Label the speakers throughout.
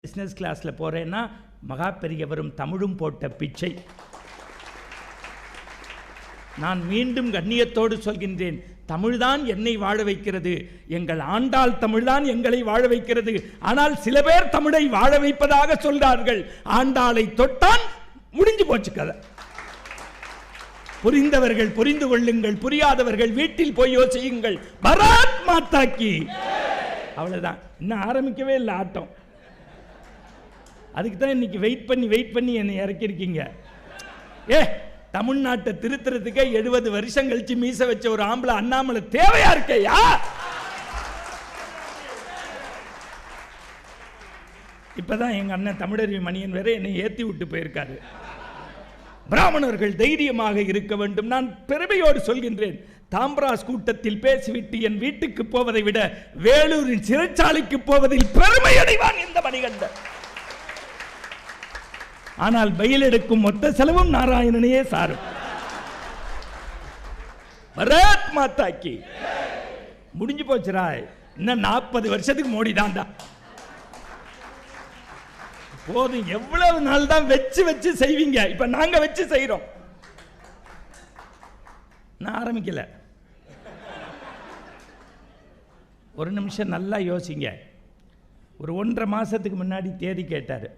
Speaker 1: Business கிளாஸில் போகிறேன்னா மகா பெரியவரும் தமிழும் போட்ட பிச்சை. நான் மீண்டும் கண்ணியத்தோடு சொல்கின்றேன், தமிழ்தான் என்னை வாழ வைக்கிறது, எங்கள் ஆண்டாள் தமிழ்தான் எங்களை வாழ வைக்கிறது. ஆனால் சில பேர் தமிழை வாழ வைப்பதாக சொல்றார்கள். ஆண்டாளை தொட்டான் முடிஞ்சு போச்சு கதை. புரிந்தவர்கள் புரிந்து கொள்ளுங்கள், புரியாதவர்கள் வீட்டில் போய் யோசியுங்கள். பாரத் மாதா கி. அவ்வளவுதான். இன்னும் ஆரம்பிக்கவே இல்லை ஆட்டம். அதுக்கு தான் இன்னைக்கு வெயிட் பண்ணி என்னை இறக்கிருக்கீங்க. தமிழ்நாட்டை திருத்துறதுக்கே 70 வருஷம் கழிச்சு மீச வச்ச ஒரு ஆம்பளை அண்ணாமலை தேவையா இருக்கையா? இப்பதான் எங்க அண்ணன் தமிழறிவு மணியன் வேற என்னை ஏத்தி விட்டு போயிருக்காரு. பிராமணர்கள் தைரியமாக இருக்க வேண்டும். நான் பெருமையோடு சொல்கின்றேன், தாம்பராஸ் கூட்டத்தில் பேசிவிட்டு என் வீட்டுக்கு போவதை விட வேலூரின் சிறைச்சாலைக்கு போவதில் பெருமை அடைவான் இந்த மணிகண்டன். ஆனால் பயில் எடுக்கும் மொத்த செலவும் நாராயணனையே சாரும். பாரத் மாதா கி. முடிஞ்சு போச்சுரா. இன்னும் 40 வருஷத்துக்கு மோடி தான்டா. போதும். எவ்வளவு நாள் தான் வச்சு செய்வீங்க? இப்ப நாங்க வச்சு செய்யறோம். நான் ஆரம்பிக்கல. ஒரு நிமிஷம் நல்லா யோசிங்க. ஒரு 1.5 மாசத்துக்கு முன்னாடி தேதி கேட்டாரு.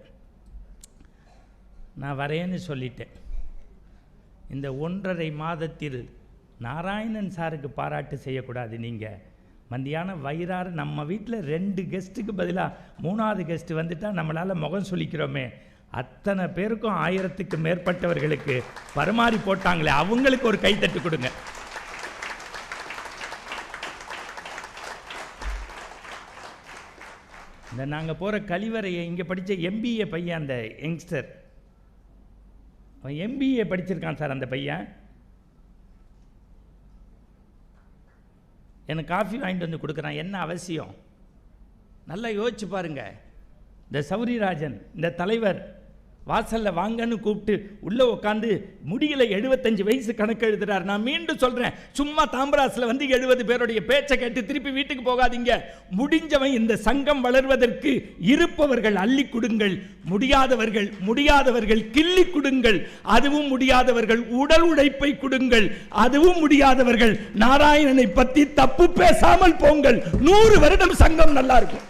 Speaker 1: நான் வரேன்னு சொல்லிட்டேன். இந்த 1.5 மாதத்தில் நாராயணன் சாருக்கு பாராட்டு செய்யக்கூடாது. நீங்கள் மத்தியானம் வயிறாறு நம்ம வீட்டில் 2 கெஸ்ட்டுக்கு பதிலாக 3வது கெஸ்ட்டு வந்துட்டால் நம்மளால் முகம் சொல்லிக்கிறோமே, அத்தனை பேருக்கும் 1000க்கு மேற்பட்டவர்களுக்கு பரிமாறி போட்டாங்களே, அவங்களுக்கு ஒரு கைத்தட்டு கொடுங்க. இந்த நாங்கள் போகிற கழிவறையை இங்கே படித்த MBA பையன், அந்த யங்ஸ்டர், அவன் MBA படிச்சிருக்கான் சார். அந்த பையன் எனக்கு காஃபி வாங்கிட்டு வந்து கொடுக்குறான். என்ன அவசியம்? நல்லா யோசிச்சு பாருங்க. இந்த சௌரிராஜன், இந்த தலைவர் வாசலில் வாங்கன்னு கூப்பிட்டு உள்ளே உட்காந்து முடியல 75 வயசு கணக்கு எழுதுறார். நான் மீண்டும் சொல்கிறேன், சும்மா தாம்பராசில் வந்து 70 பேருடைய பேச்சை கேட்டு திருப்பி வீட்டுக்கு போகாதீங்க. முடிஞ்சவன் இந்த சங்கம் வளர்வதற்கு இருப்பவர்கள் அள்ளி கொடுங்கள், முடியாதவர்கள் கிள்ளி கொடுங்கள், அதுவும் முடியாதவர்கள் உடல் உழைப்பை கொடுங்கள், அதுவும் முடியாதவர்கள் நாராயணனை பற்றி தப்பு பேசாமல் போங்கள். 100 வருடம் சங்கம் நல்லா இருக்கும்.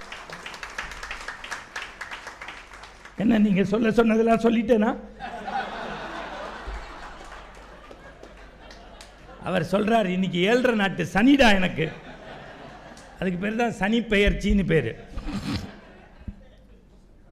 Speaker 1: என்ன நீங்க சொன்னதெல்லாம் சொல்லிட்டேனா? அவர் சொல்றார், இன்னைக்கு 7.5 நாட்டு சனிடா எனக்கு. அதுக்கு பேர் தான் சனி பெயர்ச்சின்னு பேரு.